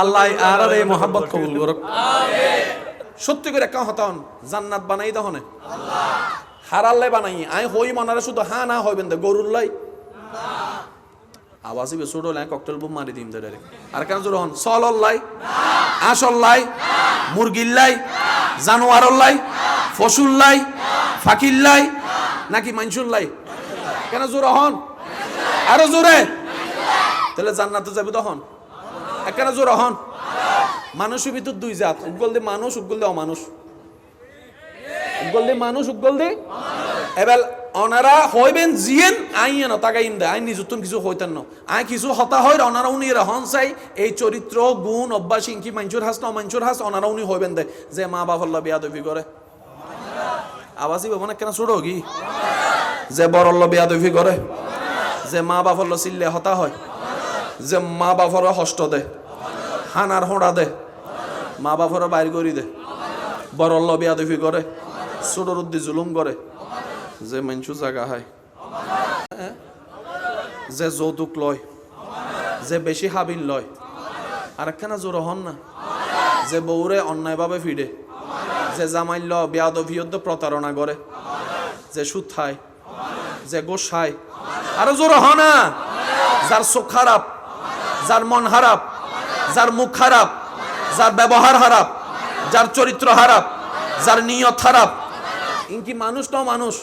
আল্লাহ আর এই মোহাম্মত কবুল করুক। সত্যি করে একা হতান জান্নাত বানাই দহনে হারাল্লাই বানাই আই হই মনারে শুধু হা না হইবেন দে গরুর লাই আওয়াজই বেসুড হলে ককটেল বোম মারি দিম ধরে আর কেন জোর হন সলল্লাই আসল্লাই মুরগিল্লাই জানোয়ারল্লাই ফসুল্লাই ফাকিল্লাই নাকি মাইনসুল্লাই কেন জোর হন আরো জোরে তাহলে জান্নাতে যাবে তখন কেন জোর হন মানুষের ভিতর দুই জাত উগল দিয়ে মানুষ উগল দিয়ে অমানুষ উগল দিয়ে মানুষ উগল দিয়ে এবার অনারা হইবেন জিয়েন আইন তাকাইন দে আইন নিজুতন কিছু হইতেন না আই কিছু হতা হয় অনারা উনি হন চাই এই চরিত্র গুণ অভ্যাস ইনকি মাঞ্চুর হাস না অমাঞ্চুর হাস অনারা উনি হইবেন দে যে মা বাবা বিয়াদবি করে আওয়াজই মানে কেন ছোড়ো কি যে বড়ল্ল বিয়াদবি করে যে মা বাবার চিল্লে হতা হয় যে মা বাবার হষ্ট দে হানার হোঁড়া দে মা বাবার বাইর করি দে বড়ল্ল বিয়াদবি করে ছোটর উদ্দি জুলুম করে যে মানুষ জায়গা হয় যে যৌতুক লয় যে বেশি হাবিল লয় আর একখানা জোর হন না যে বউরে অন্যায়ভাবে ফিরে যে জামাইল বেয়াদবিয়ত প্রতারণা করে যে সুদ খায় যে গোশ খায় আরো জোর হ না যার চোখ খারাপ যার মন খারাপ যার মুখ খারাপ যার ব্যবহার খারাপ যার চরিত্র খারাপ যার নিয়ত খারাপ ইনকি মানুষ নাও মানুষ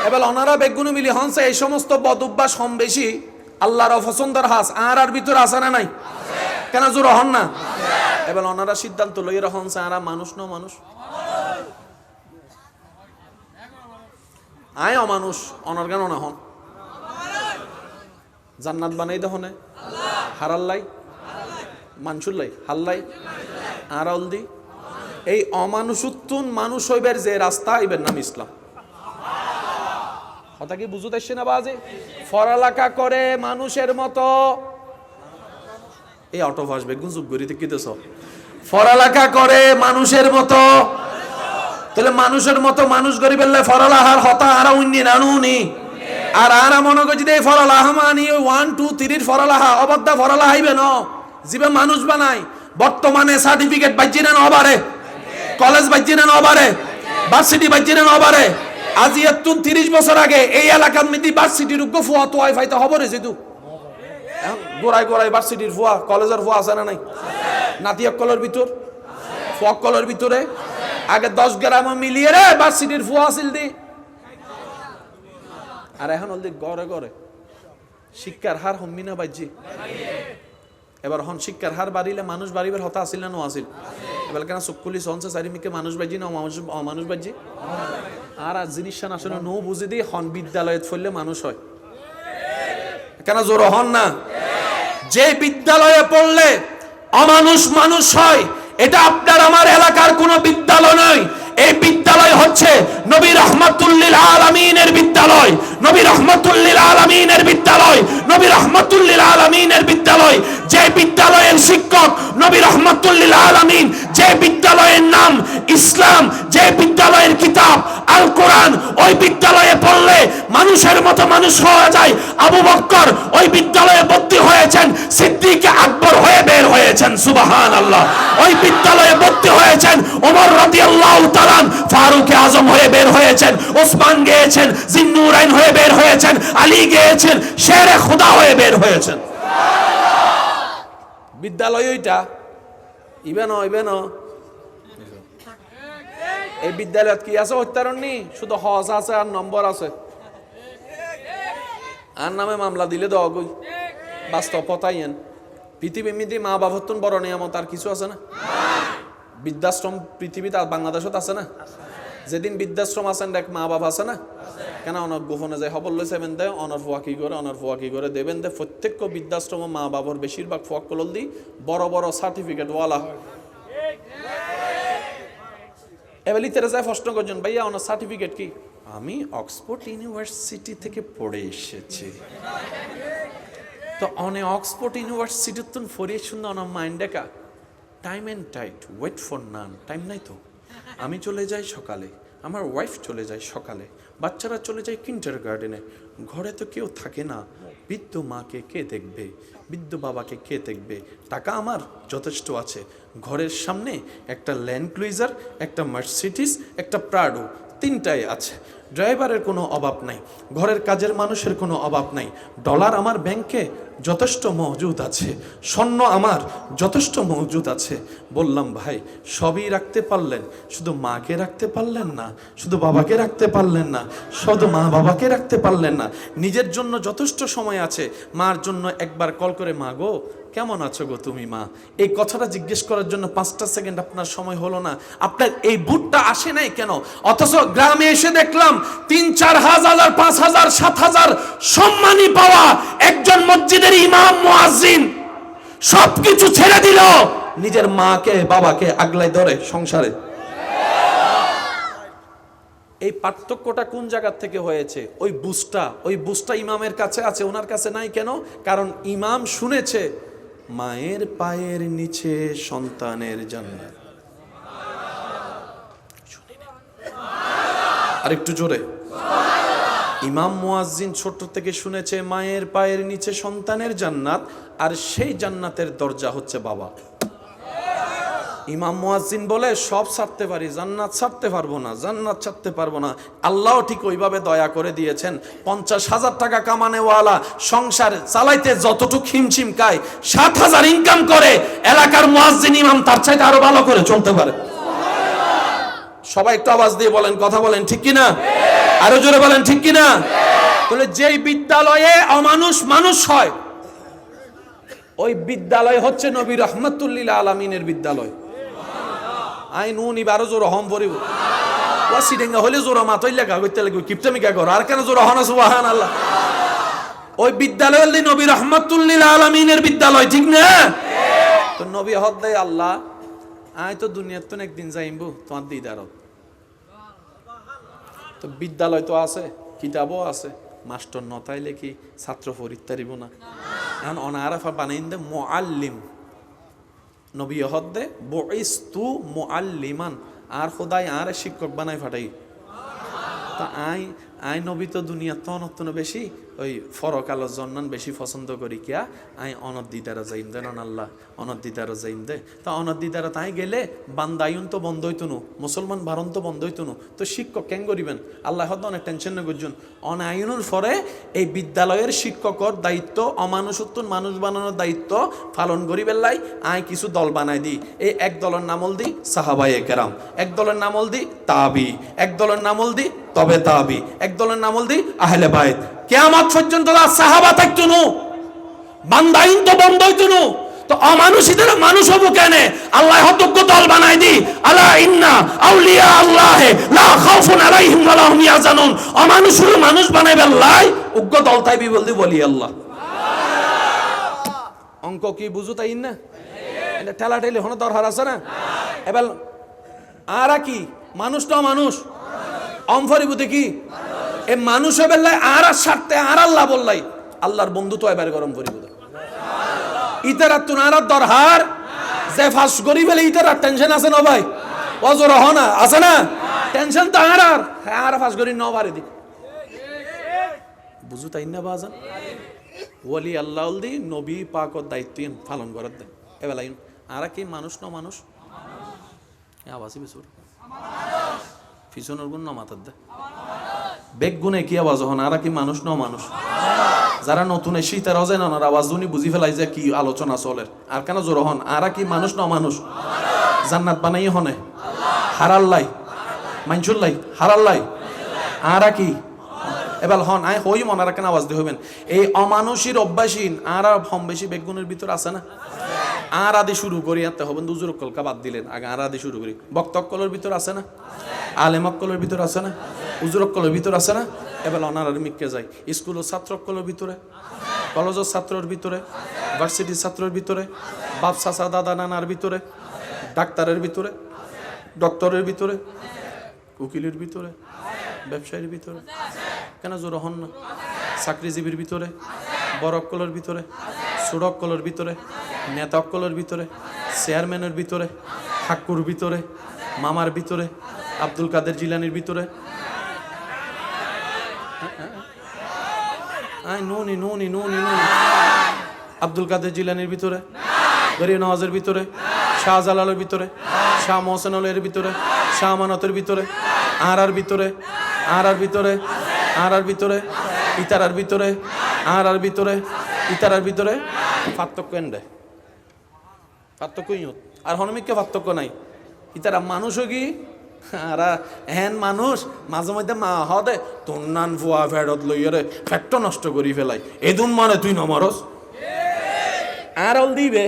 এবার অনারা বেগুন মিলি হনসে এই সমস্ত বদ অভ্যাস কম বেশি আল্লাহর অপছন্দর হাস আর ভিতর আসে না নাই কেন জোর হন না এবার অনারা সিদ্ধান্ত লইয়া হনসে আর মানুষ নাও মানুষ আয় অমানুষ অনার গান না হন জান্নাত বানাই দহনে হারাল্লাই মানসুল্লাই হাল্লাই আর অলদি এই অমানুষুত্তুন মানুষ হইবার যে রাস্তা এবার নাম ইসলাম কথা কি বুঝতে আসছে না বাজে ফরালাকা করে মানুষের মতো এই অটো ভাসবে গুজব গরিতে কিতেছ ফরালাকা করে মানুষের মতো তাহলে মানুষের মতো মানুষ গরি বেললে ফরালাহার হতা আরা উন্নি নানুনি আর আরা মনে করছি এই ফরালাহা মানি 1 2 3 ফরালাহা অবদ্ধা ফরালাহা হইবে না জীবে মানুষ বানাই বর্তমানে সার্টিফিকেট বাজ্জি না নবারে কলেজ বাজ্জি না নবারে ভার্সিটি বাজ্জি না নবারে আজি এতুন 30 বছর আগে এই এলাকার মধ্যে ভার্সিটির উগ্র ফুয়া তো ওয়াইফাই তো খবর হইছে তো গোড়ায় গোড়ায় ভার্সিটির ফুয়া কলেজের ফুয়া আছে না নাই নাতিয়াক কলের ভিতর ফক কলের ভিতরে আগে 10 গ্রাম মিলিয়ে রে ভার্সিটির ফুয়া আছিল দি আর এখন অলদি গড়ে গড়ে শিক্ষার হার হম্মিনা বাজ্জি এবার হন শিক্ষার হার বাড়িলে মানুষ বাড়িবার হতা আসিল না নো আসিল এবার কেন চকুলি সনসে চারিমিকে মানুষ বাজি না মানুষ বাজি আর জিনিস আসলে নো বুঝে দিয়ে হন বিদ্যালয়ে ফেললে মানুষ হয় কেন জোর হন না যে বিদ্যালয়ে পড়লে অমানুষ মানুষ হয় এটা আপনার আমার এলাকার কোনো বিদ্যালয় নয় এই বিদ্যালয় হচ্ছে নবী রাহমাতুল্লিল আলামিনের বিদ্যালয় নবী রাহমাতুল্লিল আলামিনের বিদ্যালয় নবী রাহমাতুল্লিল আলামিনের বিদ্যালয় যে বিদ্যালয়ের শিক্ষক নবী রাহমাতুল্লিল আলামিন যে বিদ্যালয়ের নাম ইসলাম যে বিদ্যালয়ের কিতাব আল কোরআন ওই বিদ্যালয়ে পড়লে মানুষের মতো মানুষ হওয়া যায় আবু বকর ওই বিদ্যালয়ে ভর্তি হয়েছেন সিদ্দিক আকবর হয়ে বের হয়েছেন সুবহানাল্লাহ ওই বিদ্যালয়ে ভর্তি হয়েছেন ওমর রাদিয়াল্লাহু তাআলা ফারুক আজম হয়ে বের হয়েছেন ওসমান গিয়েছেন জিন্নুরাইন হয়ে বের হয়েছেন আলী গিয়েছেন শেরে খোদা হয়ে বের হয়েছেন বিদ্যালয় ওইটা ইবেন এই বিদ্যালয়ত কি আছে হত্যারণ নি শুধু হজ আছে আর নম্বর আছে আর নামে মামলা দিলে দেওয়া গই বাস্তব পতাইয়েন পৃথিবী মিদি মা বাবতন বড় নিয়ামত আর কিছু আছে না বৃদ্ধাশ্রম পৃথিবীতে বাংলাদেশত আছে না যেদিন বৃদ্ধাশ্রম আছেন দেখ মা বাবা আছে না কেন অনর গোপনে যায় খবর লইছে বেন দে অনর ফুয়া কি করে দেবেন দে প্রত্যেক বৃদ্ধাশ্রম মা বাবার বেশিরভাগ ফুয়া কলল দি বড় বড় সার্টিফিকেট ওয়ালা এবার লিটারে যায় প্রশ্ন করছেন ভাইয়া অনার সার্টিফিকেট কি আমি অক্সফোর্ড ইউনিভার্সিটি থেকে পড়ে এসেছি তো অক্সফোর্ড ইউনিভার্সিটি তো ফরিয়ে শুনতে অনার মাইন্ড ডেকা time and tight wait for নান টাইম নাই তো আমি চলে যাই সকালে আমার ওয়াইফ চলে যায় সকালে বাচ্চারা চলে যায় কিন্ডারগার্টেনে, ঘরে তো কেউ থাকে না, বৃদ্ধ মাকে কে দেখবে, বৃদ্ধ বাবাকে কে দেখবে, টাকা আমার যথেষ্ট আছে, ঘরের সামনে একটা ল্যান্ড ক্রুইজার, একটা মার্সিডিজ, একটা প্রাডো, তিনটাই আছে, ড্রাইভারের কোনো অভাব নাই, ঘরের কাজের মানুষের কোনো অভাব নাই, ডলার আমার ব্যাংকে যথেষ্ট মজুদ আছে, স্বর্ণ আমার যথেষ্ট মজুদ আছে। বললাম ভাই সবই রাখতে পারলেন, শুধু মাকে রাখতে পারলেন না, শুধু বাবাকে রাখতে পারলেন না, শুধু মা বাবাকে রাখতে পারলেন না, নিজের জন্য যথেষ্ট সময় আছে, মার জন্য একবার কল করে মা গো কেমন আছো গো তুমি মা, এই কথাটা জিজ্ঞেস করার জন্য 5টা সেকেন্ড আপনার সময় হলো না, আপনার এই বুটটা আসে নাই কেন? অথচ গ্রামে এসে দেখলাম 3-4 হাজার, 5,000, 7,000 সম্মানী পাওয়া একজন মসজিদের ইমাম মুয়াজ্জিন সবকিছু ছেড়ে দিল, নিজের মাকে বাবাকে আগলাই ধরে সংসারে। এই পার্থক্যটা কোন জায়গা থেকে হয়েছে? ওই বুঝটা ইমামের কাছে আছে, ওনার কাছে নাই কেন? কারণ ইমাম শুনেছে মায়ের পায়ের নিচে সন্তানের জান্নাত। আরেকটু জোরে। ইমাম মুয়াজ্জিন ছোট থেকে শুনেছে মায়ের পায়ের নিচে সন্তানের জান্নাত, আর সেই জান্নাতের দরজা হচ্ছে বাবা। ইমাম মুয়াজ্জিন বলে সব ছাড়তে পারি, জান্নাত ছাড়তে পারবো না, জান্নাত ছাড়তে পারবো না। আল্লাহ ঠিক ওইভাবে দয়া করে দিয়েছেন, 50,000 টাকা কামানেওয়ালা সংসার চালাইতে যতটুকু হিমশিম খায়, 7,000 ইনকাম করে এলাকার মুয়াজ্জিন ইমাম তার চাইতে আরো ভালো করে চলতে পারে। সবাই একটু আওয়াজ দিয়ে বলেন, কথা বলেন ঠিক কিনা, আরো জোরে বলেন ঠিক কিনা। তাহলে যেই বিদ্যালয়ে অমানুষ মানুষ হয়, ওই বিদ্যালয় হচ্ছে নবী রাহমাতুল লিল আলামিনের বিদ্যালয়। আই নুন ইবারো জোর হম পড়িব ওয়াসি ডেঙ্গা হলে জোর মাতই লেখা কইতে লাগবে, কিপটামি কা কর আর কেন জোর হনা সুবহানাল্লাহ। ওই বিদ্যালয় হল নবী রাহমাতুল লিল আলামিনের বিদ্যালয়, ঠিক না? তো নবী হদ দেয় আল্লাহ আই তো দুনিয়ার তো একদিন যাইবো তোমার দিদারত, তো বিদ্যালয় তো আছে, কিতাবও আছে, মাস্টার নতাইলে কি ছাত্র পরীক্ষা দিব না? এখন অনারাফা বানাইন দে মুআল্লিম, নবী হদ্দে বুইস্তু মুআল্লিমান, আর খোদাই আর শিক্ষক বানাই ফাটাই। তা আই নবী তো দুনিয়া তো অনতন বেশি ওই ফরকালো জন্নান বেশি পছন্দ করি কিয়া, আই অনদ্দিদারা যাইম দে নন আল্লাহ, অনদ্দিদারা যাইম দে। তা অনদ্দিদারা তাই গেলে বান্দায়ুন তো বন্ধ হইতো নু, মুসলমান ভারণ তো বন্ধ হইতো নু, তো শিক্ষক কেন করিবেন? আল্লাহ হদ অনেক টেনশন না করছেন। অনায়নের পরে এই বিদ্যালয়ের শিক্ষকর দায়িত্ব, অমানুষত্বন মানুষ বানানোর দায়িত্ব পালন করিবেন লাই আই কিছু দল বানাই দিই। এই এক দলের নামল দিই সাহাবায়ে কেরাম, এক দলের নামল দিই তাবি, এক দলের নামল দিই তবে তাবি, এক দলের নামল দিই আহলে বাইত। কিয়ামত পর্যন্ত সাহাবা থাকতো নু, বান্দাইন তো বন্ধ হইতো নু, তো অমানুষীদের মানুষ হবো কেন? আল্লাহ হতজ্ঞ দল বানাই দি, আলা ইন্না আউলিয়া আল্লাহ লা খাউফুন আলাইহিম ওয়া লা হুম ইয়াহজানুন। অমানুষের মানুষ বানাইবে আল্লাহ, উগ্র দল তাইবি বলি আল্লাহ। অঙ্ক কি বুঝো তাই না? এটা ঠেলা ঠেলি হনো দরকার আছে না? এবার আরা কি মানুষ না মানুষ অমফরিবুতে কি এ মানুষ বেলায় আর স্বার্থে আর আল্লাহ বললাই আল্লাহর বন্ধু তো এবার গরম করিব ইতারা তুনার দরহার যে ফাঁস করি ফেলে ইতারা টেনশন আছে না ভাই, অজর হনা আছে না টেনশন তো আর ফাঁস করি ন পারে দি বুঝু তাই না বাজান। ওলি আল্লাহ দি নবী পাকর দায়িত্ব পালন করার দেয় এবেলাই আর কি মানুষ ন মানুষ আবাসি বেসুর পিছনের গুণ ন মাথার দেয় বেগ গুণে কি আওয়াজ হন আর কি মানুষ ন মানুষ। যারা নতুন এসে তারা যায় না আওয়াজ উনি বুঝি ফেলাই যে কি আলোচনা চলে আর কেন জোর হন আর কি মানুষ ন মানুষ। জান্নাত বানাই হনে হারাল্লাই মাইনসুল্লাই হারাল্লাই আর কি এবার হন আই হই মনার কেন আওয়াজ দিয়ে হইবেন। এই অমানুষীর অভ্যাসীন আর কম বেশি বেগুনের ভিতর আছে না। আর আদি শুরু করি আনতে হবেন দুজুর কলকা বাদ দিলেন আগে আর আদি শুরু করি বক্তকলের ভিতর আছে না, আলেমকলের ভিতর আছে না, উজুরকলের ভিতর আছে না। এবার অনার মিককে যায় স্কুলের ছাত্রকলের ভিতরে, কলেজের ছাত্রের ভিতরে, ভার্সিটির ছাত্রের ভিতরে, বাপ চাচা দাদা নানার ভিতরে, ডাক্তারের ভিতরে, ডক্টরের ভিতরে, উকিলের ভিতরে, ব্যবসায়ীর ভিতরে কেন জোর হন না। চাকরিজীবীর ভিতরে, বড়কলের ভিতরে, সুড়কলের ভিতরে, নেতাকলের ভিতরে, চেয়ারম্যানের ভিতরে, ঠাকুর ভিতরে, মামার ভিতরে, আব্দুল কাদের জিলানির ভিতরে নুনি নুনি নুনি নুনি আব্দুল কাদের জিলানির ভিতরে, গরিব নওয়াজের ভিতরে, শাহজালালের ভিতরে, শাহ মোহসেন আলীর ভিতরে, শাহ আমানতের ভিতরে, আর ভিতরে, আর ভিতরে, আর ভিতরে, ইতারার ভিতরে, আর ভিতরে, ইতারার ভিতরে পার্থক্য এন্ডে পার্থক্য ইয়ত আর হনমিককে পার্থক্য নাই। ইতারা মানুষও কি আর হেন মানুষ মাঝে মধ্যে মা হদে তোর নান ফুয়া ফেরত লইয়ারে ফেট্ট নষ্ট করি ফেলাই এদুম মানে তুই নমরস আর অল দিবে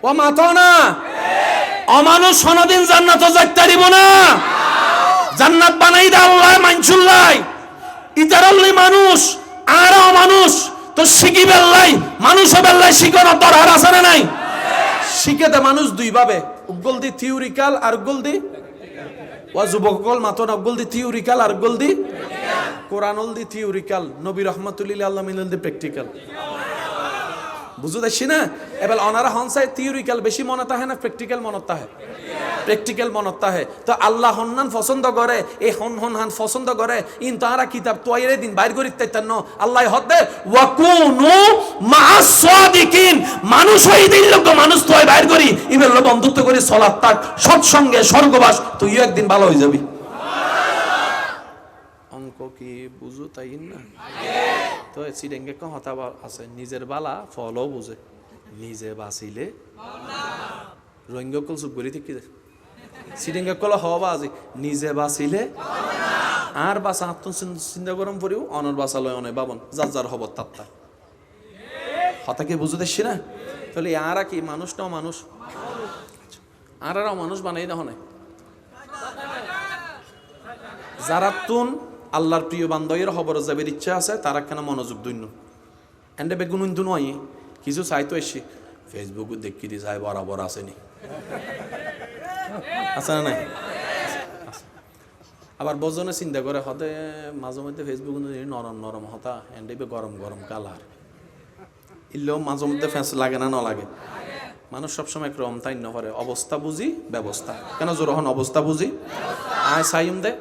ও মাতো না অমানুষ সনদিন জান্নাত যাইতে দিব না। জান্নাত বানাই দা আল্লাহ মানসুল্লাহ ইতারাল্লি মানুষ আর অমানুষ তো শিখি বেল্লাই মানুষ বেল্লাই শিখানো দরকার আছে না নাই? শিখেতে মানুষ দুই ভাবে উগল দি থিওরিক্যাল আর উগল দি ওয়া যুবকল মাতন উগল দি থিওরিক্যাল আর উগল দি কোরআনল দি থিওরিক্যাল নবী রহমাতুল্লাহ আল্লাহ মিলন দি প্র্যাকটিক্যাল বুঝু দেখছি না। এবার অনারা হনসাই থিওরিক্যাল বেশি মনে তাহে না প্র্যাকটিক্যাল মনত তাহে? প্র্যাকটিক্যাল মনত তাহে। তো আল্লাহ হন্নান পছন্দ করে এই হন পছন্দ করে ইন তারা কিতাব তৈরে দিন বাইর করি তাইতান্ন আল্লাহ হদে ওয়াকুনু মা'আস সাদিকিন মানুষ হই দিন লোক মানুষ তৈ বাইর করি ইবেল বন্ধুত্ব করি সালাত তাক সৎসঙ্গে স্বর্গবাস তুইও একদিন ভালো হয়ে যাবি। অঙ্ক কি বুঝু তাই না? তো সিডেঙ্গে কথা আছে নিজের বালা ফলও বুঝে নিজে বাঁচিলে রোহিঙ্গা কল চুপ করি ঠিক সিডেঙ্গে কল হওয়া আজি নিজে বাঁচিলে আর বাঁচা আত্ম চিন্তা গরম করিও অনর বাঁচা লয় অনেক বাবন যার যার হব তাত্তা হতাকে বুঝে দেখছি না। তাহলে আর কি মানুষটাও মানুষ আর মানুষ বানাই দেওয়া নাই যারা তুন আল্লাহর প্রিয় বান্ধবের খবর যাবের ইচ্ছা আছে তারা কেন মনোযোগ দৈন্য এন্ডে বেগুন নয় কিছু চাইতো এসে ফেসবুক দেখি দি যায় বরাবর আসেনি আছে না নাই? আবার বজনে চিন্তা করে হতে মাঝে মধ্যে ফেসবুক নরম নরম হতা এন্ডে গরম গরম কালার ইলেও মাঝে মধ্যে ফ্যান্স লাগে না লাগে মানুষ সবসময় একরকম তাই ন করে অবস্থা বুঝি ব্যবস্থা কেন যখন অবস্থা বুঝি আয় সাইম দে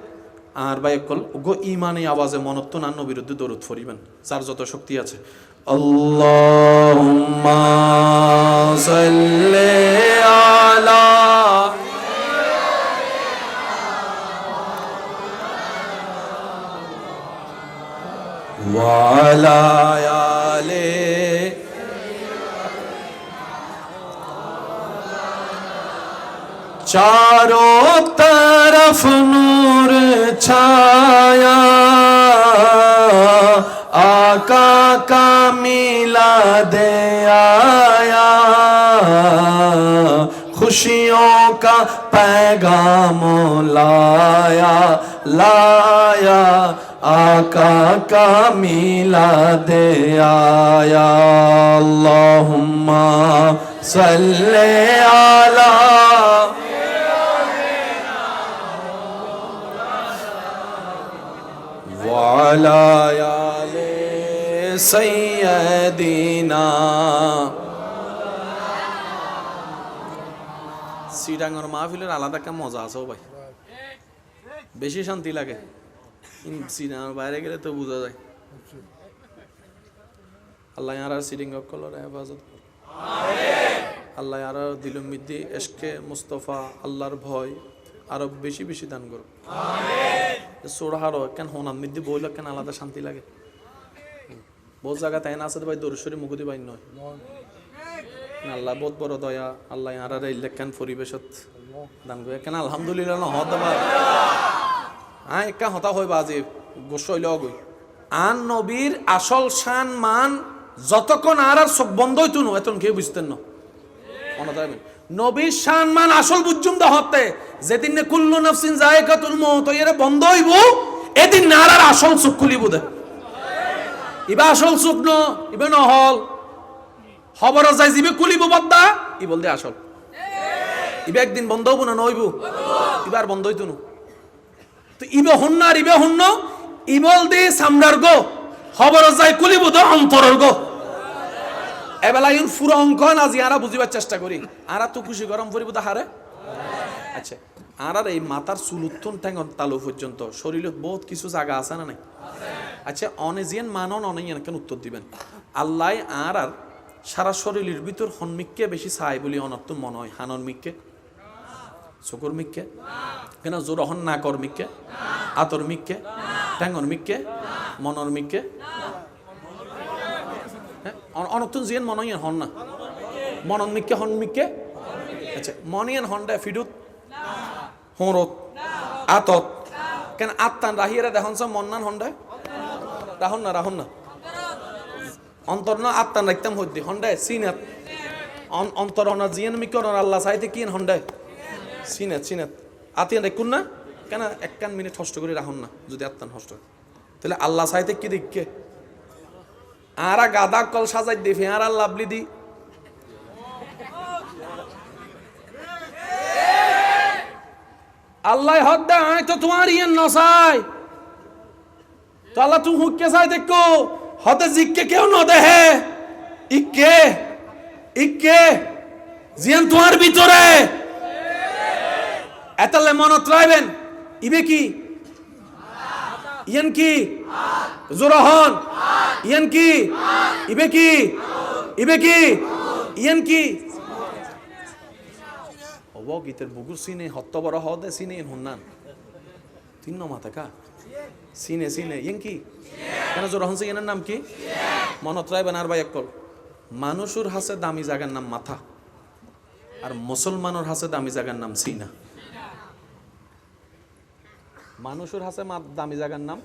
আর ভাই কল গো ইমানে আওয়াজে মনত তো নান্ন বিরুদ্ধে দরুদ ফরিবেন যার যত শক্তি আছে। আল্লাহুম্মা সাল্লি আলা ওয়া আলা আলি चारों तरफ नूर छाया आका का मिलाद आया खुशियों का पैगाम लाया लाया आका का मिलाद आया अल्लाहुम्मा सल्ले अला वाला आले सैयदिना সিডাঙ্গর মাহফিলের আলাদা একটা মজা আছে ভাই বেশি শান্তি লাগে সিডাঙ্গর বাইরে গেলে তো বোঝা যায়। আল্লাহ আর সিডিঙ্গ কলর হেফাজত আল্লাহ আর দিলুম মিদ্দি এশকে মুস্তফা আল্লাহর ভয় আরো বেশি বেশি দান করো সোড়াহারো কেন হনাম মিদ্দি বইল কেন আলাদা শান্তি লাগে বহু জায়গা তাই না আছে ভাই দরুশ্বরী মুখুদি ভাই নয় আল্লাহ বহুত বড় দয়া আল্লাহ আর ইলেকশন পরিবেশত দান করে কেন আলহামদুলিল্লাহ ন হত একা হতা হইবা আজি গোসইল গই আন নবীর আসল শান মান যতক্ষণ আর চোখ বন্ধ হইতো না এতক্ষণ কেউ বুঝতেন না মনে রাখবেন নবীর শান মান আসল বুঝুম দা হতে যেদিন নে কুল্লু নাফসিন যায়কাতুল মউত এর বন্ধ হইব এদিন নার আর আসল চোখ খুলিব দে ইবা আসল চোখ ন ইবা নহল খবর যাই জিবে খুলিব বদ্দা ই বল দে আসল ইবা একদিন বন্ধ হইব না নইব ইবার বন্ধ হইতো না তো ইবে হন্ন আর ইবে হন্ন ইবল দে সামরার গো খবর যাই খুলিব দে অন্তরের গো এবেলা ইন পুরো অঙ্ক না জিয়ারা বুঝিবার চেষ্টা করি আরা তো খুশি গরম করিব দা হারে আচ্ছা আর এই মাথার চুলুত্তন ঠেঙর তালু পর্যন্ত শরীরে বহুত কিছু জায়গা আছে না নাই? আচ্ছা অনেজিয়ান মানন অনেক কেন উত্তর দিবেন? আল্লাহ আর সারা শরীরের ভিতর হনমিককে বেশি চাই বলি অনর্থ মনে হয়। হানর মিককে, চকুর মিককে, কেন জোর হন না কর মিককে, আতর মিককে, ঠ্যাঙর মিককে, মনর মিককে, অনর্থ জিয়ান মনে হয় হন না মনন মিককে হন মিককে। আচ্ছা মনিয়ান হন্ডা ফিডুত হরত আতত কেন আত্মান রাহিয়ারা দেখুন সব মন্নান হন্ডায় রাহন না অন্তর না আত্মান রাখতাম হদ্দি হন্ডায় সিনাত অন্তর হনা জিয়ান মিকর আল্লাহ চাইতে কিন হন্ডায় সিনাত আতিয়ান রেখুন না কেন একখান মিনিট হষ্ট করে রাহন না যদি আত্মান হষ্ট তাহলে আল্লাহ চাইতে কি দিককে আরা গাদা কল সাজাই দি ফেয়ার লাভলি দি আল্লাহ হদ দেয় তো তোমার ইয়ে নসাই তো আল্লাহ তুমি হুককে চাই দেখো হতে জিককে কেউ ন দেহে ইকে জিয়ান তোমার ভিতরে এতালে মনত রাখবেন ইবে কি ইয়ান কি জোরহন ইয়ান কি ইবে কি ইয়ান কি গীতের বুকুর সিনে হত্ত বড় হদে সিনে হুন্নান তিন মাথা কা সিনে ইয়েন কি কেন জোর হনছে ইয়ানের নাম কি মনত রাখবেন আর ভাই একল মানুষের হাসে দামি জায়গার নাম মাথা আর মুসলমানের হাসে দামি জায়গার নাম সিনা। মানুষের হাসে দামি জায়গার নাম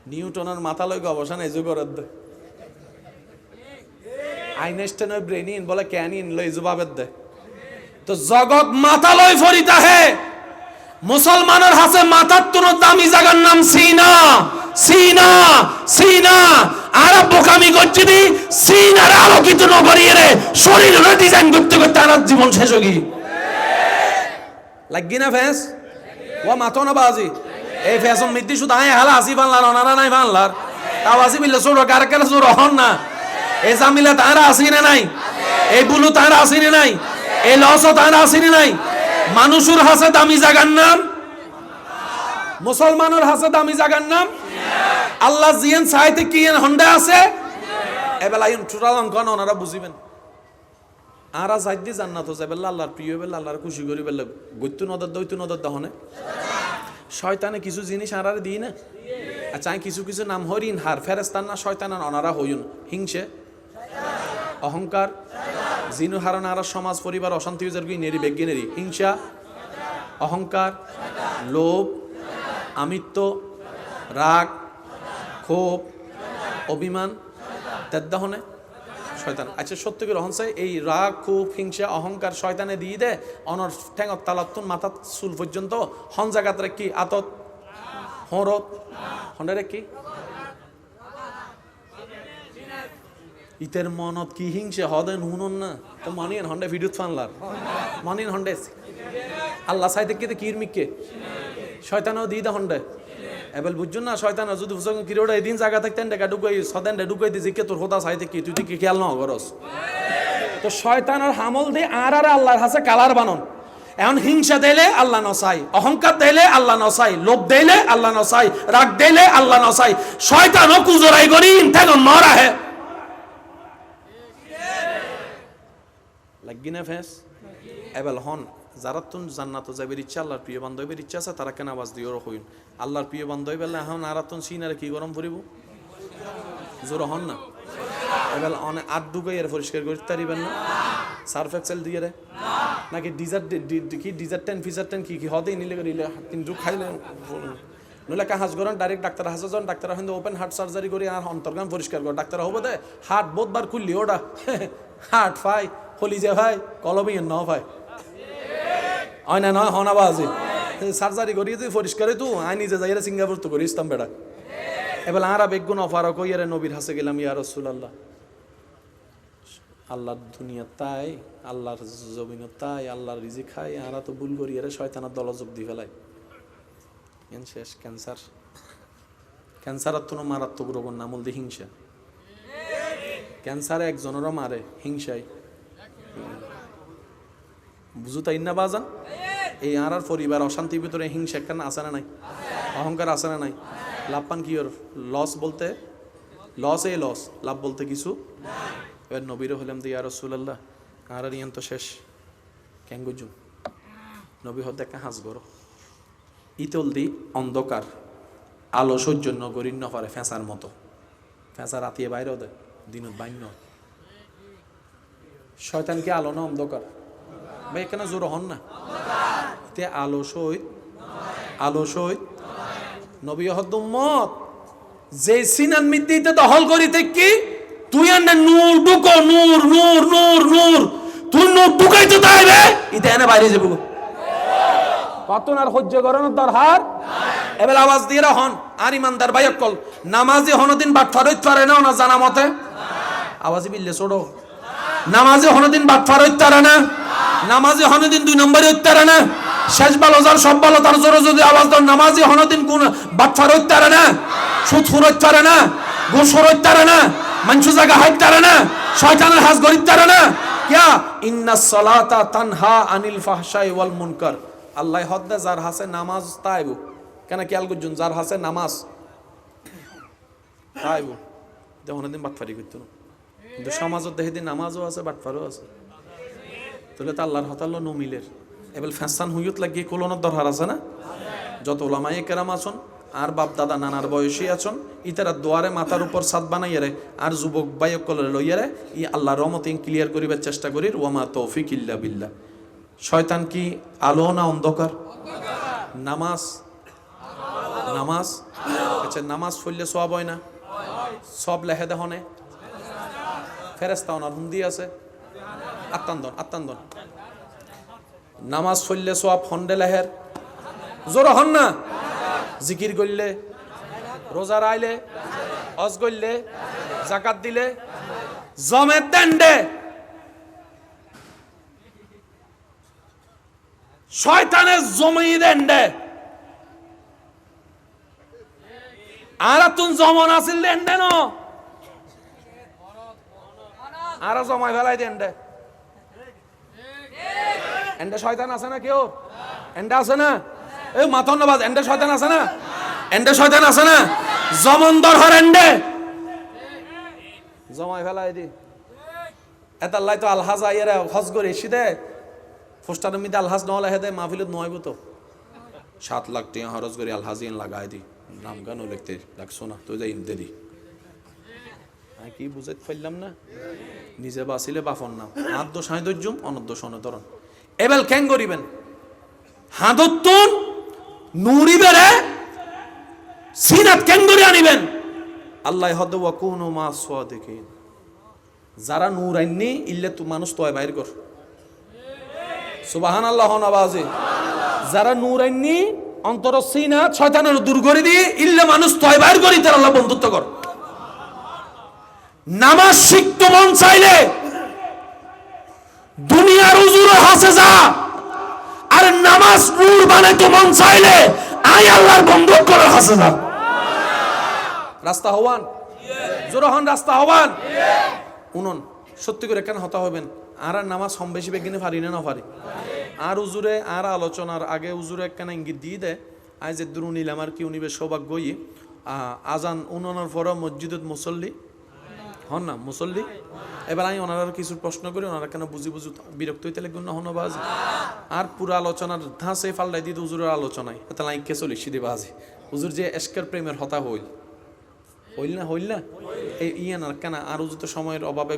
নিউটনের মাথা লই গবেষণ এই যুগের আইনস্টাইনের ব্রেনিন বলে ক্যানিন লই জবাবের দে তো জগৎ মাথা লই ফরিতা হে মুসলমানের হাসে মাথার তুন দামি জায়গার নাম সিনা আর বোকামি করছি দি সিনার আলোকিত নগরীর শরীর ডিজাইন করতে তার জীবন শেষ হই লাগি না ফেস ও মাথো না বাজি এই ফ্যাশন মিদ্দি শুধু আয় হালা আসি বাংলার অনারা নাই বাংলার তাও আসি বিলে ছোট কারকার ছোট হন না এই জামিলা তারা আসি না নাই এই বুলু তারা আসি না নাই এই লস তারা আসি না নাই মানুষের হাসে দামি জায়গার নাম মুসলমানের হাসে দামি জায়গার নাম আল্লাহ জিয়ান চাইতে কি হন্ডা আছে এবেলা ইন টোটাল অঙ্কন ওনারা বুঝিবেন আরা যাইদি জান্নাত যাবেলা আল্লাহর প্রিয় বেলা আল্লাহর খুশি করি বেলা গৈতু নদর দহনে শয়তানে কিছু জিনিস আরারে দিই না আচ্ছা কিছু নাম হরিণ হার ফেরেস্তান না শয়তান অনারা হইন হিংসে অহংকার জিনু হারান আর সমাজ পরিবার অশান্তি নেরি বেগিনেরি হিংসা অহংকার লোভ আমিত্ব রাগ ক্ষোভ অভিমান তেদ্দাহনে শয়তান। আচ্ছা সত্য করে রহন এই রাগ ক্ষোভ হিংসা অহংকার শয়তানে দিয়ে দে অনর ঠ্যাঙত তালাতুন মাথা চুল পর্যন্ত হন জায়গাত কি আতত হরত হন্ডারে কি ইতের মনত কি হিংসে হদে নুন না তো মানিয়েন হন্ডে ভিডিও ফানলার মানিয়েন হন্ডে আল্লাহ সাইতে কি কির মিককে শয়তানও দিয়ে দে হন্ডে এবেল বুঝছেন না শয়তান যদি কিরোটা এদিন জায়গা থাকতেন ডেকা ঢুকাই সদেন ঢুকাই দিয়ে জিকে তোর হোদা চাইতে কি তুই কি খেয়াল না করস তো শয়তানের হামল দিয়ে আর আল্লাহর হাসে কালার বানন এখন হিংসা দিলে আল্লাহ নসাই অহংকার দিলে আল্লাহ নসাই লোভ দিলে আল্লাহ নসাই রাগ দিলে আল্লাহ নসাই শয়তানও কুজরাই করি ইনথাগন মরা হে লাগি না ফেস এবেল হন যারা তুন জান্নাত যাবের ইচ্ছা আল্লাহর প্রিয় বান্ধবের ইচ্ছা আছে তারা কেন আওয়াজ দিও হইন আল্লাহর প্রিয় বান্ধব বেলা এখন আর তুন সিনারে কি গরম পড়িব জোর হন না এবেল অনেক আট ডুগাই এর পরিষ্কার করতে পারিবেন না সার্ফ এক্সেল দিয়ে রে নাকি ডিজার্টেন ফিজার্টেন কি হদেই নিলে নিলে কিন্তু খাইলে নইলে কাহাজ করেন ডাইরেক্ট ডাক্তার হাসে যান ডাক্তার কিন্তু ওপেন হার্ট সার্জারি করে আর অন্তর্গান পরিষ্কার করে ডাক্তার হবো দে হার্ট বহুতবার খুললি ওটা হার্ট ফাই হলি যে ভাই কলমে ন ভাই হয় না নয় হনাবা আছে সার্জারি করিয়ে তুই পরিষ্কারে তুই আই নিজে যাই সিঙ্গাপুর তো করি ইস্তাম বেড়া এবার আরা বেগুন অফার কইয়ারে নবীর হাসে গেলাম ইয়া রাসূলুল্লাহ আল্লাহর দুনিয়া তাই আল্লাহর জমিন তাই আল্লাহর রিজিক খাই আরা তো ভুল করি এর শয়তানের দলজব দি ফেলাই এন শেষ ক্যান্সার আর তো মারাত্মক রোগের নাম হল হিংসা ক্যান্সারে একজনেরও মারে হিংসাই বুঝু তাই না বাজান এই আর পরিবার অশান্তির ভিতরে হিংসা একখানা আছে না নাই, অহংকার আছে না নাই, লাভ পান কি ওর লস বলতে লস, এই লস, লাভ বলতে কিছু। এবার নবীরও হলাম দিয়ে আর রাসূলুল্লাহ আর ইয়ান তো শেষ ক্যাঙ্গুজুম নবী হতে একটা হাঁস গড় ইতল দি অন্ধকার আলো সহ্য নগরীর নপারে ফেঁসার মতো, ফেঁসা রাতিয়ে বাইরে দেয় দিনত বাইন্য। শয়তান কি আলো না অন্ধকার? ভাই এখানে জোর হন না, তে আলো সহিত আলো সহিত নবী হদ্দুম্মত যে সিনান মিদ্দিতে দখল করিতে কি তুই আন্না নূর ঢুকো, নূর নূর নূর নূর, তুই নূর ঢুকাইতে তাইবে ইতে এনে বাইরে যাবো কত আর সহ্য করানোর দরকার। এবার আওয়াজ দিয়ে হন আর ইমানদার ভাই অকল নামাজি হনদিন বাটফার হইতে পারে না না জানা মতে আওয়াজই বিললে ছোড়ো, নামাজি হনদিন বাটফার হইতে পারে না, নামাজি হনদিন 2 নম্বরে হইতে পারে না, শেষ ভালো যার সব ভালো তার জোরে যদি আওয়াজ দাও নামাজি হনদিন কোন বাটফার হইতে পারে না, সুদ ফুর হইতে পারে না, ঘুষ হইতে পারে না, মানুষ জায়গা হইতে পারে না, শয়তানের হাজ গরিতে পারে না। কিয়া ইন্নাস সালাতা তানহা আনিল ফাহশাই ওয়াল মুনকার, আল্লাহ হদ্দে যার হাসে নামাজ তাইবু কেন খেয়াল করছুন, যার হাসে নামাজ তাইবু দেখুন দিন বাটফারি করতো না, কিন্তু সমাজত দেখে দিন নামাজও আছে বাটফারও আছে, তাহলে তো আল্লাহর হতাল্ল নমিলের এবার ফ্যাসান হুইয়ত লাগিয়ে কোলনের দরকার আছে না। যত ওলামায়ে কেরাম আছেন আর বাপ দাদা নানার বয়সী আছেন ইতারা দোয়ারে মাথার উপর ছাদ বানাইয়া রে আর যুবক বাইক কলরে লইয়া রে ই আল্লাহর রহমতে ক্লিয়ার করিবার চেষ্টা করির ওয়ামা তৌফিক ইল্লা বিল্লাহ। শয়তান কি আলো না অন্ধকার? নামাজ নামাজ আচ্ছা নামাজ পড়লে সব হয় না, সব লেখে দেখনে ফেরেস্তা ওনার হুন্দি আছে আত্মান্দন আত্মান্দন, নামাজ পড়লে সব হন্ডে লেহের জোর হন না, জিকির করলে, রোজা রাইলে, হজ করলে, জাকাত দিলে, জমের দেন্ডে শয়তানের জমি দেন্ডে আর তুন জমন আসিল দেন্ডে ন আর জমাই ফেলাই দেন্ডে এন্ডে শয়তান আছে না কেউ? এন্ডে আছে না? এই মাথন নবাজ এন্ডে শয়তান আছে না? এন্ডে শয়তান আছে না? জমন দরহর এন্ডে জমাই ফেলাই দি এতাল্লাই তো আলহাজ আইয়ারে হজ করে এসি দে পোস্টারের মধ্যে আলহাজ নহলে হেদে মাহফিলত নয়ব তো 7 লাখ টাকা খরচ করে আলহাজিন লাগাই দি নাম গানও লিখতে লাগছো না তো যাই দে দি আমি কি বুঝাইতে পারলাম না, নিজে বাঁচিলে বাফন নাম আদ্য সাঁদর্যম অনদ্য সনধরণ এবেল ক্যাং করিবেন হাদত্তুন নুরি বেরে সিনাত ক্যাং ধরে আনিবেন আল্লাহ হদ ওয়া কুনু মা সাদিকিন, যারা নূর আইননি ইল্লে তো মানুষ তয় বাইর কর সুবহানাল্লাহ নওয়াজে, যারা নূর আইননি অন্তর সিনাত শয়তানের দূর করে দিয়ে ইল্লে মানুষ তয় বাইর করি তার আল্লাহ বন্ধুত্ব কর। নামাজ শিখতে মন চাইলে দুনিয়ার উজুরে হাসে যা, আর নামাজ নূর বানাইতে মন চাইলে আই আল্লাহর বন্ধুত্ব করে হাসে যা। রাস্তা হওয়ান জোর হন রাস্তা হওয়ান উনন সত্যি করে কেন হতা হবেন আর নামাজ কম বেশি বেগিনে পারি না পারি আর উজুরে আর আলোচনার আগে উজুরে কেন ইঙ্গিত দিয়ে দেয় আজ যে দুরু নিলাম আর কি উনিবে সৌভাগ্য আজান উননের পর মসজিদত মুসল্লি হন না মুসল্লি। এবার আমি ওনারা কিছু প্রশ্ন করি ওনারা কেন বুঝি বুঝি বিরক্ত হইতে লাগবে না হনবাজ আর পুরো আলোচনার ধাঁচে ফাল্লাই দিতে উজুরের আলোচনায় এটা লাইকে চলি সিধে বাজি উজুর যে এস্কার প্রেমের হতা হইল হইল না এই ইয়ান আর কেন আর উজু তো সময়ের অভাবে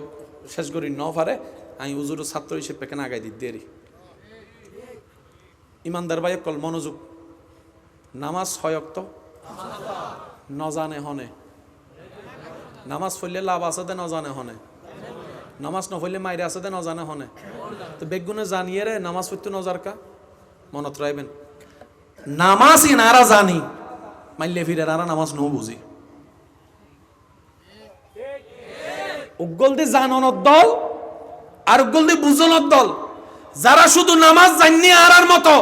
শেষ করি ন পারে আমি উজুরের ছাত্র হিসেবে কেন আগাই দিতে দেরি। ইমানদার ভাই কল মনোযোগ, নামাজ হয়ক্ত ন জানে হনে, নামাজ পড়লে লাভ আছে দে ন জানে হনে, নামাজ ন পড়লে মাইরে আছে দে ন জানে হনে, তো বেগুনে জানিয়ে রে নামাজ পড়তে নজার কা মনত রাখবেন নামাজ ইনারা জানি মাইলে ফিরে আর নামাজ ন বুঝি উগ্গল দি জাননের দল আর উগ্গল দি বুঝনের দল, যারা শুধু নামাজ জানি আর মতো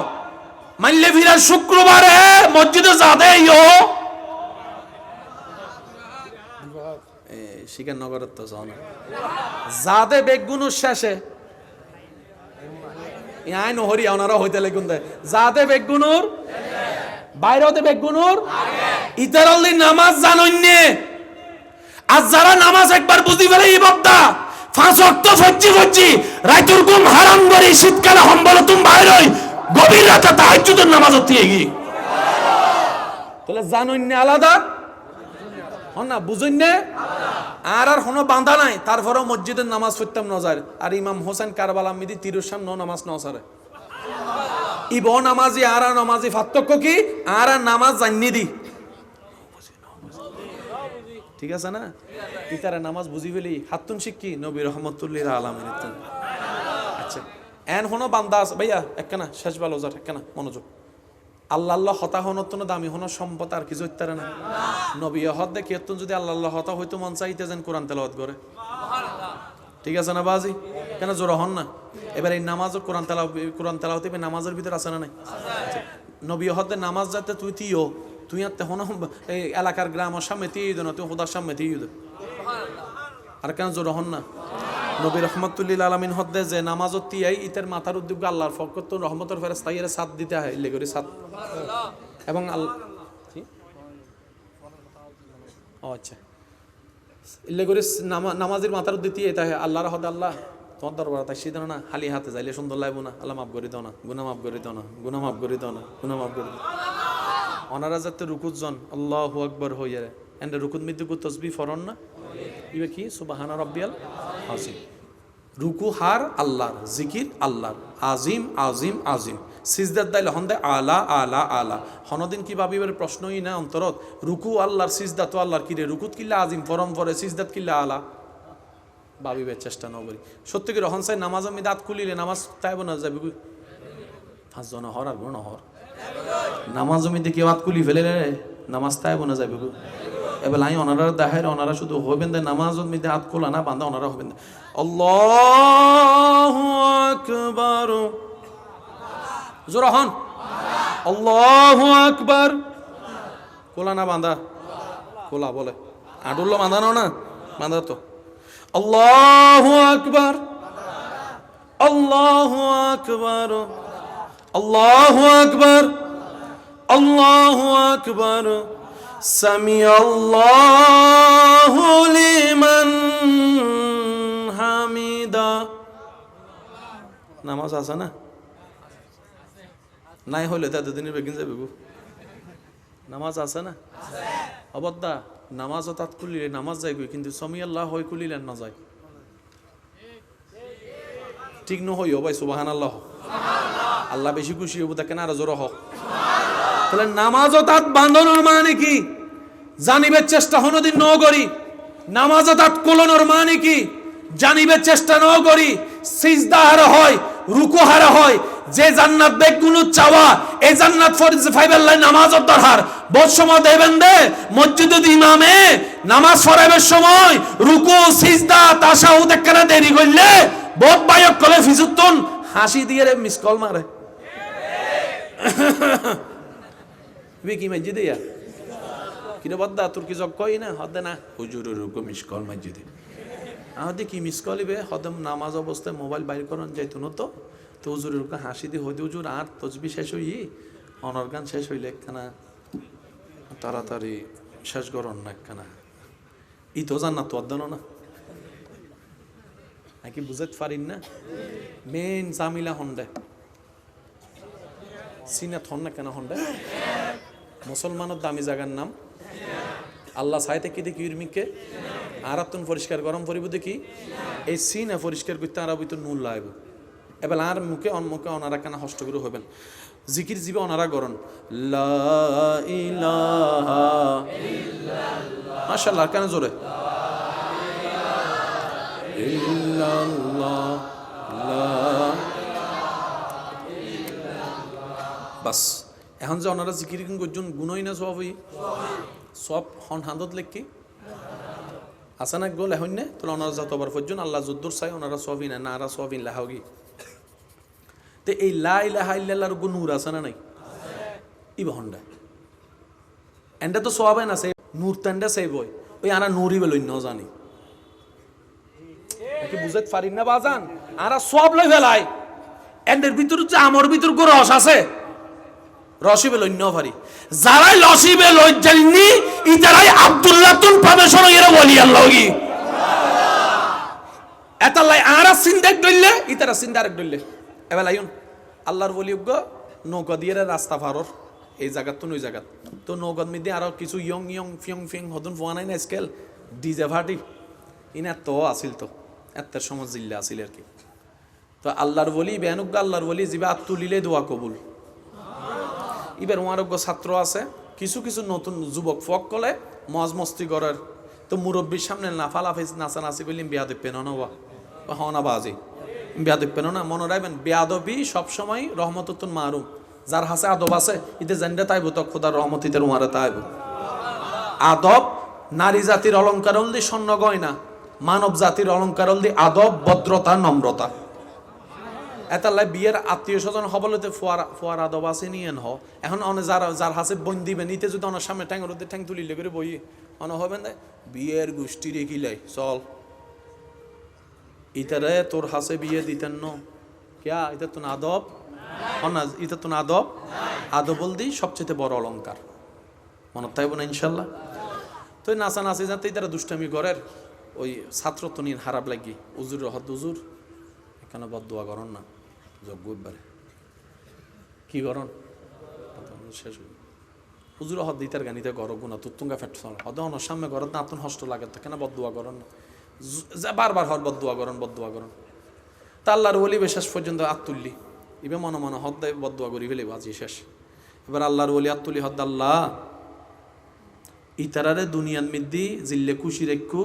মাইলে ফিরে শুক্রবারে মসজিদে যাবে ইয়ো শিকার নগরের তো যাও না যাদে বেগুন শেষে আই নহরি ওনারা হইতে লাগুন দেয় যাতে বেগুনুর বাইরেতে বেগুনুর ইতারাল্লি নামাজ জানন্নে আজ যারা নামাজ একবার বুঝি ফেলে ইবাদা 5 ওয়াক্ত ফজ্জি রাইতুর ঘুম হারাম করে শীতকালে হম্বল তুমি বাইরে গভীর রাতে তাহাজ্জুদের নামাজ হতে গি তাহলে জানন্নে আলাদা হন না বুঝন্নে আর কোনো বাঁধা নাই তারপরেও মসজিদের নামাজ পড়তাম নজার আর ইমাম হোসেন কারবালা মিদি তিরুসাম নামাজ নসারে ইব নামাজি আর নামাজি পার্থক্য কি আর নামাজ জানি দি ঠিক আছে না ইতারা নামাজ বুঝি ফেলি হাতুন শিক্ষি নবী রহমতুল্লিল আলামিন আচ্ছা এন হনো বান্দা আছে ভাইয়া একখানা শেষ ভালো যার একখানা মনোযোগ আল্লাহ আল্লাহ হতা হনত্তন দামি হন সম্পদ আর কিছু ইত্যারে না নবী হদ দেখি এত যদি আল্লাহ আল্লাহ হতা হইতো মন চাইতে যেন কোরআন তেলাওয়াত করে ঠিক আছে না বাজি কেন জোর হন না এবার এই নামাজ কোরআন তেলাওয়াত নামাজের ভিতরে আছে না নাই নবী হদে নামাজ যাতে তুই আতে হন এই এলাকার গ্রামের সামনে তিয়ে না তুই খোদার সামনে তিয়ে দে আর কেন জোর হন না নবী রহমতুল্লিল আলামিন হদ্দে যে নামাজত তিয়াই ইতের মাথার উদ্যোগ আল্লাহর ফকর তো রহমতের ফেরেশতা এর সাথ দিতে হয় ইল্লে করে সাথ এবং আল্লাহ আচ্ছা ইল্লে করে নামাজের মাথার উদ্যোগ দিয়ে এটা আল্লাহর হদ আল্লাহ তোমার দরবার তাই সিদ্ধান্ত না খালি হাতে যাইলে সুন্দর লাগবো না আল্লাহ মাফ করে দাও না গুনাহ মাফ করে দাও না গুনাহ মাফ করে দাও না গুনাহ মাফ করে দাও ওনারা যাতে রুকুত জন আল্লাহু আকবার হইয়া এন্ড রুকুত মিদ্দু তাসবিহ ফরন না ইবে কি সুবহানা রাব্বিয়াল আজিম রুকু হার আল্লাহর জিকির আল্লাহর আজিম আজিম আজিম সিজদাত দাইলে হন্দে আলা আলা আলা হনদিন কি ভাবিবার প্রশ্নই না অন্তরত রুকু আল্লাহর সিজদা তো আল্লাহর কি রে রুকুত কিল্লা আজিম ফরম ফরে সিজদাত কিল্লা আলা ভাবিবার চেষ্টা ন করি সত্য কি রহন সাই নামাজ আমি দাঁত খুলিলে নামাজ তাইব না যাবে 5 জন হর আর গুণ হর নামাজ আমি দেখি বাত খুলি ফেলে রে নামাজ তাইব না যাবে এবার আই ওনারা দেখায় ওনারা শুধু হইবেন দে নামাজত মধ্যে হাত খোলা না বান্ধা ওনারা হবেন আল্লাহু আকবার জোরে হন আল্লাহু আকবার খোলা না বান্ধা খোলা বলে আডুল্লো বাঁধানো না বাঁধা তো আল্লাহু আকবার আল্লাহু আকবার আল্লাহু আকবার আল্লাহু আকবার সামি আল্লাহু লিমান হামিদা নামাজ আছে না নাই হলে তা দুদিনের বেগিন যাবে নামাজ আছে না অবদ্দা নামাজ তাত খুলিলে নামাজ যাইবে কিন্তু সামি আল্লাহ হয় খুলিলে না যায় ঠিক নহইও ভাই সুবহানাল্লাহ আল্লাহ বেশি খুশি হবো তা কেন আরো জোর হোক তাহলে নামাজও তাত বাঁধানোর মানে কি জানিবের চেষ্টা হনদিন ন করি নামাজও তাত কোলনোর মানে কি জানিবের চেষ্টা ন করি সিজদা হারা হয় রুকু হারা হয় যে জান্নাত বেগুন চাওয়া এই জান্নাত ফরজ ফাইবার লাইন নামাজত দরকার বহুত সময় দেবেন দে মসজিদে ইমামে নামাজ পড়াবার সময় রুকু সিজদা তাশাহুদ একখানা দেরি করলে বহুত বায়ক কলে ফিজুতুন হাসি দিয়ে রে মিস কল মারে কি মসজিদে ইয়া কিরে বদ্দা তোর কি জগ কই না হদে না হুজুরের রুকু মিস কল মসজিদে আহদি কি মিস কলিবে হদম নামাজ অবস্থায় মোবাইল বাইর করন যাইতো না তো তো হুজুরের রুকু হাসি দিয়ে হইতে হুজুর আর তসবি শেষ হই অনর্গান শেষ হইলে একখানা তাড়াতাড়ি শেষ করন না একখানা ই তো জান না তো অদ্দানো না নাকি বুঝাতে পারিন না মেন জামিলা হন্ডে সিনাত হন না কেন হন্ডে মুসলমানের দামি জায়গার নাম আল্লাহ সাইতে কি দেখি ইরমিকে আরাতুন পরিষ্কার গরম পরিব দেখি এই সিনা পরিষ্কার করতে আর ভিতর নুন লাইব এবার আর মুখে অনমুখে অনারা কেন হষ্ট করে হইবেন জিকির জিবে অনারা গরন লা ইলাহা ইল্লাল্লাহ মাশাআল্লাহ কেন জোরে ইল্লাল্লাহ লা বাস এখন যে ওনারা জিকির করছেন গুণই না সব সব হন হান্দত লেখি আসা না গোল এখন নে তাহলে ওনারা যতবার পর্যন্ত আল্লাহ যদ্দুর চাই ওনারা সবই না নারা সবিন লাহাগি তো এই লা ইলাহা ইল্লাল্লাহর গো নূর আছে না নাই ই বহন্ডা এন্ডা তো সবাই না সেই নূর তান্ডা সেই বই ওই আনা নূরই বলে ন জানি কি বুঝাতে পারি না বাজান আরা সব লই ফেলাই এদের ভিতর যে আমার ভিতর রস আছে, রসিবে লইন্য পারি। যারাই লসিবে লই জানি ইতারাই আব্দুল্লাহ তুন প্রবেশন এর বলি আল্লাহ কি এতালাই আরা সিন্দাক দইলে ইতারা সিন্দারক দইলে এবেলা আইন আল্লাহর বলিউগ নৌকা দিয়ে রাস্তা পারর এই জায়গা তো ওই জায়গা তো নৌকার মধ্যে আরো কিছু ইয়ং ইয়ং ফিয়ং ফিয়ং হদন ফোয়া নাই না স্কেল ডিজে পার্টি ইনা তো আসিল তো এত সময় জিল্লা আসিল আর কি। তো আল্লাহর বলি বেনুগ্গা আল্লাহর বলি জিবা তুলিলে দোয়া কবুল। এবার ওয়ারোগ্য ছাত্র আছে কিছু কিছু নতুন যুবক ফক কলে মজ মস্তি করার তো মুরব্বীর সামনে লাফালাফি নাচানাচি করলে বিয়াদব পেন বা হনা বাজি বিয়াদব পেন না মনে রাখবেন বেয়াদবি সবসময় রহমতুন মারুম যার হাসে আদব আছে ইতে জানতে তাইব তো খোদার রহমত ইতে উমারে তাইব। আদব নারী জাতির অলঙ্কার হল দি স্বর্ণ গয়না, মানব জাতির অলঙ্কার হল দি আদব ভদ্রতা নম্রতা। এতাল্লাই বিয়ের আত্মীয় স্বজন হবলতে ফোয়ার আদব আছে নিয়েন হ এখন অনে যার হাসে বন দিবেন ইতে যদি অনার সামনে ঠ্যাং রোদে ঠ্যাং তুলিলে করে বই অনে হবেন দে বিয়ের গোষ্ঠী রেখিলাই চল ইতারে তোর হাসে বিয়ে দিতেন ন কেয়া এটা তো আদব অনা এটা তো আদব আদব বল দি সবচেয়ে বড় অলঙ্কার মনত থাকবো না ইনশাল্লাহ। তো নাচা নাচি যাতে তারা দুষ্টামি করের ওই ছাত্র তো নিন খারাপ লাগি উজুর হদ উজুর এখানে বদুয়া করন না যজ্ঞ একবারে কি করন শেষ উজুর হদ দিতার গানিতে গর গুণা তুতুঙ্গা ফেট হদ অনার সামনে ঘর না আতুন হষ্ট লাগে তো কেন বদুয়া করন না বারবার হর বদুয়া করন বদুয়া করন তা আল্লাহর ওলি শেষ পর্যন্ত আত্তুল্লি ইবে মনে মনে হদ দেয় বদুয়া করি ফেলে বাজি শেষ। এবার আল্লাহর ওলি আত্তুলি হদ আল্লাহ ইতারারে দুনিয়ার মিদ্দি জিল্লে খুশি রেখু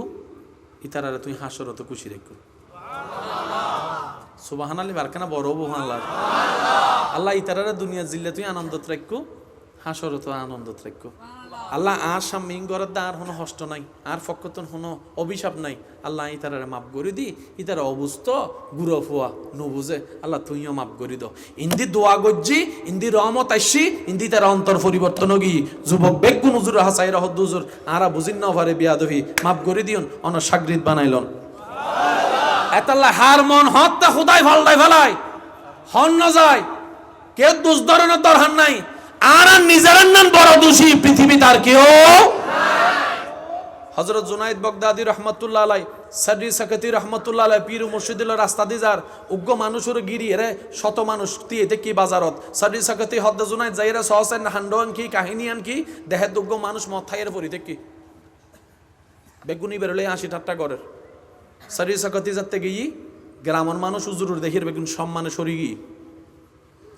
ইতারারে তুই হাসরত খুশি রেখু সুবহানাল্লাহ বারকানা বড় বহান আল্লাহ আল্লাহ ইতারারে দুনিয়া জিল্লে তুই আনন্দত রেখু হাসরত আনন্দত রেখু আল্লাহ আর সামিং গরত আর কোনো হষ্ট নাই আর ফকতন কোনো অভিশাপ নাই আল্লাহ ইতারারে মাফ করে দি ইতারা অবুস্থ গুড়ো ফুয়া নবুঝে আল্লাহ তুইও মাফ করে দাও ইন্দি দোয়া গজ্জি ইন্দি রহমত আইসি ইন্দি তার অন্তর পরিবর্তন গি যুবক বেগুন হুজুর হাসাই রহদ হুজুর আরা বুঝিন না পারে বিয়াদহি মাফ করে দিউন অন সাগরিত বানাইলন এতাল্লাহ হার মন হত্যা খুদাই ফালদাই ফেলাই হন না যায় কেউ দোষ ধরনের দরকার নাই আর নিজের নাম বড় দোষী পৃথিবী তার কেউ হযরত জুনাইদ বাগদাদি রহমাতুল্লাহ আলাই সাদরি সাকাতি রহমাতুল্লাহ আলাই পীর মুর্শিদুল্লাহ রাস্তা দিজার উগ্র মানুষের গিরি রে শত মানুষ তে কি বাজারত সাদরি সাকাতি হদ্দ জুনাইদ যাইরা সহসেন হান্ডন কি কাহিনী আন কি দেহে উগ্র মানুষ মথায়ের পরিতে কি বেগুনি বেরলে 80 টাট্টা করে সাদরি সাকাতি যাতে গিয়ে গ্রামের মানুষ হুজুর দেখির বেগুন সম্মানে সরি গি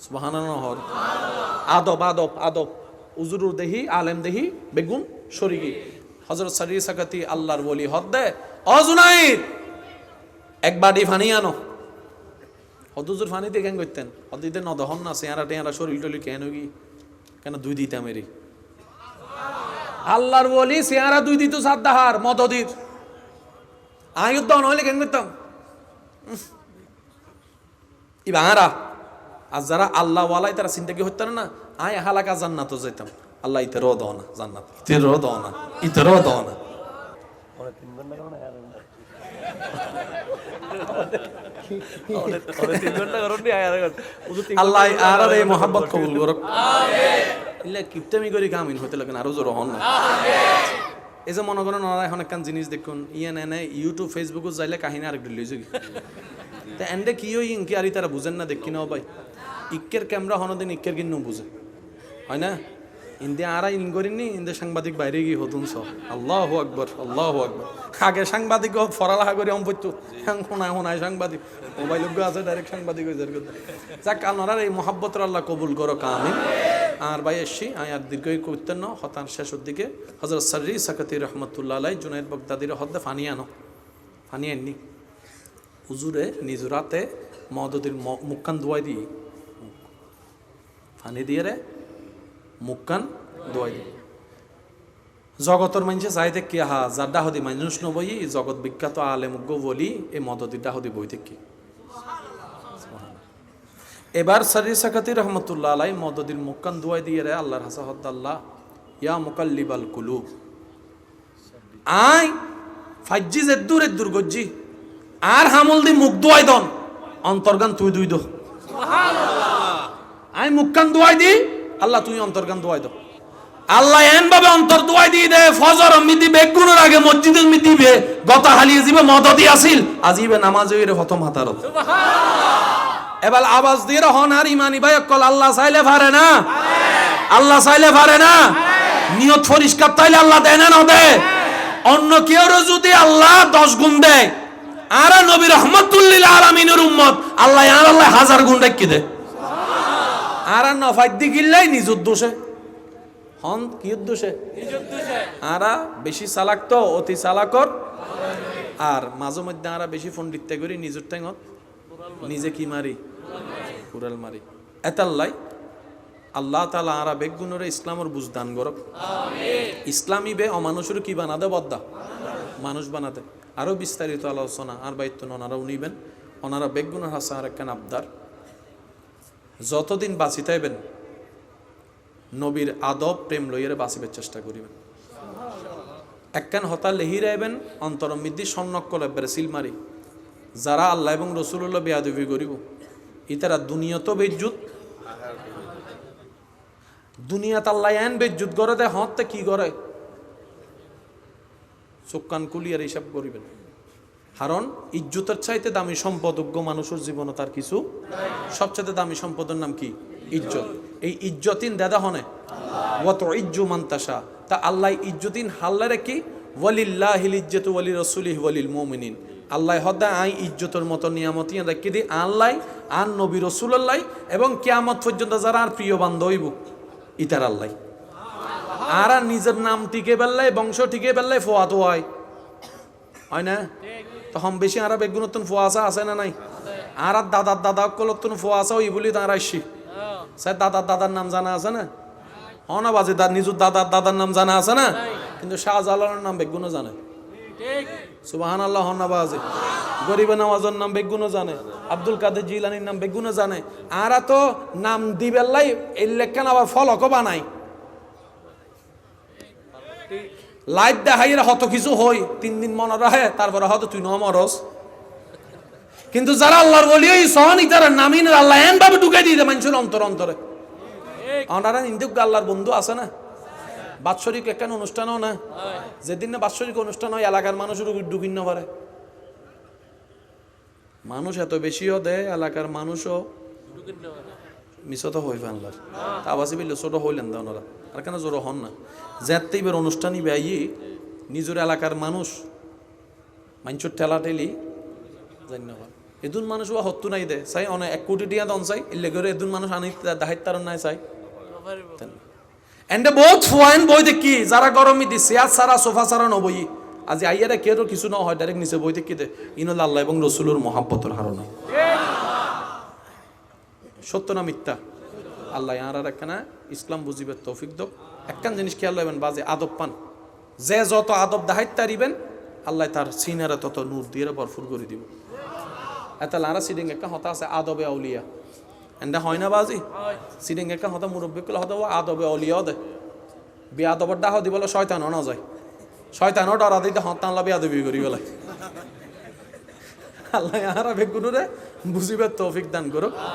সুবহানাল্লাহ আদব আদব আদব উজুরুর দেহি আলেম দেহি বেগুন শরীগি হযরত সারি সাকাতি আল্লাহর বলি হদ্দে অজুনাইদ এক বাড়ি ফানি আনো হদুজুর ফানিতে কেন করতেন হদিতে নদহন না চেহারা টেহারা শরীর টলি কেন গি কেন দুই দিতাম এরি আল্লাহর বলি চেহারা দুই দিত সাদ্দাহার মদদির আয়ুদ্ধ নইলে কেন করতাম ইবাহারা আর যারা আল্লাহ ওয়ালাই তারা চিন্তা কি হইতেন না আয় হালাকা জান্নাত যাইতাম আল্লাহ ইতেরও দাও না জান্নাত ইতেরও দাও না ইতেরও দাও না আল্লাহ আর এই মোহাব্বত কবুল করুক আমিন কিপটামি করি কামিন হইতে লাগেন আরো জোর হন না এই যে মনে করেন ওরা এখন একখান জিনিস দেখুন ইয়ে নেয় ইউটিউব ফেসবুকে যাইলে কাহিনী আরেকটু লইজ তা এন্ডে কি ওই ইনকি আর তারা বুঝেন না দেখি না ভাই ইক্কের ক্যামেরা হনদিন ইক্কের কিন্তু বুঝে হয় না ইন্দে আরা ইন করিনি ইন্দে সাংবাদিক বাইরে গিয়ে হতুন সব আল্লাহু আকবার আল্লাহু আকবার আগে সাংবাদিক ফরালাহা করে অম্পত্য শোনায় শোনায় সাংবাদিক মোবাইল আছে ডাইরেক্ট সাংবাদিক হয়ে যায় যাক আপনার এই মোহাব্বতের আল্লাহ কবুল করো কামিন আর ভাই এসছি আর দীর্ঘই করতেন না হতান শেষের দিকে হযরত সারি সাকাতি রহমতুল্লাহ আলাই জুনাইদ বাগদাদির হদ্দে ফানি আনো ফানি আননি হুজুরে নিজ রাতে মদদির মুক্কান দোয়াই দিই ফানি দিয়ে রে মুক্কান দোয়াই দিই জগতর মানুষে চাইতে কি হা যার ডাহদি মানুষ নবই জগৎ বিখ্যাত আলে মুগ্গ বলি এই মদদির ডাহদি বই থেকে এবার সারি সাকাতি রহমতুল্লাহ আলাই মদদির মুক্কান দোয়াই দিয়ে রে আল্লাহর হাসা হদ্দাল্লাহ ইয়া মুকাল্লিবাল কুলুব আয় ফাজ্জি যে দূর গজ্জি আর হামল দি মুখ দোয়াই দন অন্তর্গান তুই দুই দো আমি মুখখান দোয়াই দিই, আল্লাহ তুই অন্তরকান দোয়াই দাও। আল্লাহ এন ভাবে অন্তর দোয়াই দিয়ে দে, ফজর মিদি বেগুনের আগে মসজিদের মিদিবে গতা হালিয়ে যাবে মদদি আসিল আজিবে নামাজ হইরে প্রথম হাতারত এবার আওয়াজ দিয়ে হন আর ইমানি ভাই কল আল্লাহ চাইলে পারে না, আল্লাহ চাইলে পারে না, নিয়ত পরিষ্কার তাইলে আল্লাহ দেয় না দেয়। অন্য কেউ যদি আল্লাহ 10 গুণ দেয় আর নবী রহমতুল্লিল আলামিনের উম্মত আল্লাহ আর আল্লাহ 1000 গুণ রাখি দেয়। আর নফাইদ দি গিল্লাই নিজুর দোষে হন কি দোষে আরা বেশি চালাক তো অতি চালাকর, আর মাঝে মধ্যে আরা বেশি পণ্ডিত করি নিজের ঠেঙত নিজে কি মারি কুড়াল মারি। এতাল্লাই আল্লাহ তাআলা আরা বেগুনরে ইসলামের বুঝ দান করক। ইসলামী বে অমানুষের কি বানাদে বদ্দা মানুষ বানাতে। আরো বিস্তারিত আলোচনা আর বাইত্য ওনারাও নিবেন। ওনারা বেগুনের হাসা আর একখান আবদার যতদিন বাঁচিতাইবেন নবীর আদব প্রেম লইয়ের বাঁচিবার চেষ্টা করিবেন। একখান হতা লেহিরাইবেন অন্তর মিদ্দি সন্নক্কল একবারে সিলমারি যারা আল্লাহ এবং রসুল্লাহ বেয়াদবি করিব ইতারা দুনিয়াতো বেজ্জুত, দুনিয়াত আল্লাহ এন বেজ্জুত করে দেয় হতে কি করে চোখ কুলিয়ার হিসাব করিবেন। কারণ ইজ্জতের চাইতে দামি সম্পদজ্ঞ মানুষের জীবনে তার কিছু, সবচেয়ে দামি সম্পদের নাম কি ইজ্জত। এই ইজ্জতিন দাদা হনে ওয়াত ইজ্জু মান্তাসা তা আল্লাহ ইজ্জতিন হাল্লারে কি ওয়ালিল্লাহিল ইজ্জতু ওয়ালি রাসূলিহি ওয়ালিল মুমিনিন। আল্লাহ হদা আই ইজ্জতের মতো নিয়ামতি রাখি দি আল্লাহ আন নবী রাসূলুল্লাহ এবং কিয়ামত পর্যন্ত যারা আর প্রিয় বান্ধব হইব ইতার আল্লাহ। আর নিজের নাম টিকে বেললাই বংশ টিকে বেললাই ফোয়াতো হয় হয় না, তখন বেশি আর বেগুনতন ফোয়াশা আছে না নাই? আর দাদার দাদা কলতন ফোয়াশা ওই বলি তাঁর আসছি স্যার দাদার দাদার নাম জানা আছে না? হনা বাজে নিজের দাদার দাদার নাম জানা আছে না, কিন্তু শাহজালালের নাম বেগুনও জানে। সুবহানাল্লাহ হনা বাজে গরিব নওয়াজের নাম বেগুনও জানে, আব্দুল কাদের জিলানির নাম বেগুনও জানে। আর তো নাম দিবেল্লাই এই লেখান আবার ফলকও বানাই লাইভ দেখাই হত কিছু হই 3 দিন মনে রাখে তারপরে হয়তো তুই নমরস। কিন্তু যারা আল্লাহর বলি ওই সহন ইতারা নামিন আল্লাহ এন ভাবে ঢুকাই দিয়ে দেয় মানুষের অন্তর অন্তরে। ওনারা ইন্দুক আল্লাহর বন্ধু আছে না, বাৎসরিক একখান অনুষ্ঠানও না, যেদিন না বাৎসরিক অনুষ্ঠান হয় এলাকার মানুষের ঢুকিন না পারে। মানুষ এত বেশিও দেয় এলাকার মানুষও মিশত হই ফেললার তা আবাসি বিল ছোট হইলেন দা ওনারা আর কেন জোর হন না যেতে এবার অনুষ্ঠানই ব্যয়ী নিজের এলাকার মানুষ মানুষের ঠেলা ঠেলি ধন্যবাদ। এদুন মানুষ ও হত্তু নাই দে চাই অনেক 1 কোটি টিয়া দন চাই এলে করে এদুন মানুষ আনি দাহিত তার নাই চাই এন্ডে বহুত ফুয়াইন বই দেখি যারা গরমই দি চেয়ার সারা সোফা সারা নবই আজি আইয়ারে কেউ কিছু না হয় ডাইরেক্ট নিচে বই দেখি দে ইনুল আল্লাহ এবং রসুলের মহাব্বতের হারণে সত্য না মিথ্যা আল্লাহ আর একখানা ইসলাম বুঝিবের তৌফিক দো। একখান জিনিস খেয়াল রাখবেন বাজে আদব পান যে যত আদব দাহাইত তারিবেন আল্লাহ তার সিনারে তত নূর দিয়ে ভরপুর করে দিব। এত লারা সিডিং একটা হতা আছে আদবে আউলিয়া এন্ডা হয় না বাজি সিডিং একটা হতা মুরব্বী গুলো হতা আদবে আউলিয়াও দে বেয়াদবর দাহ দি বলে শয়তানও না যায় শয়তানও ডরা দিতে হতা আল্লাহ বেয়াদবি করি বলে। আল্লাহ আর বেগুনুরে বুঝিবের তৌফিক দান করুক।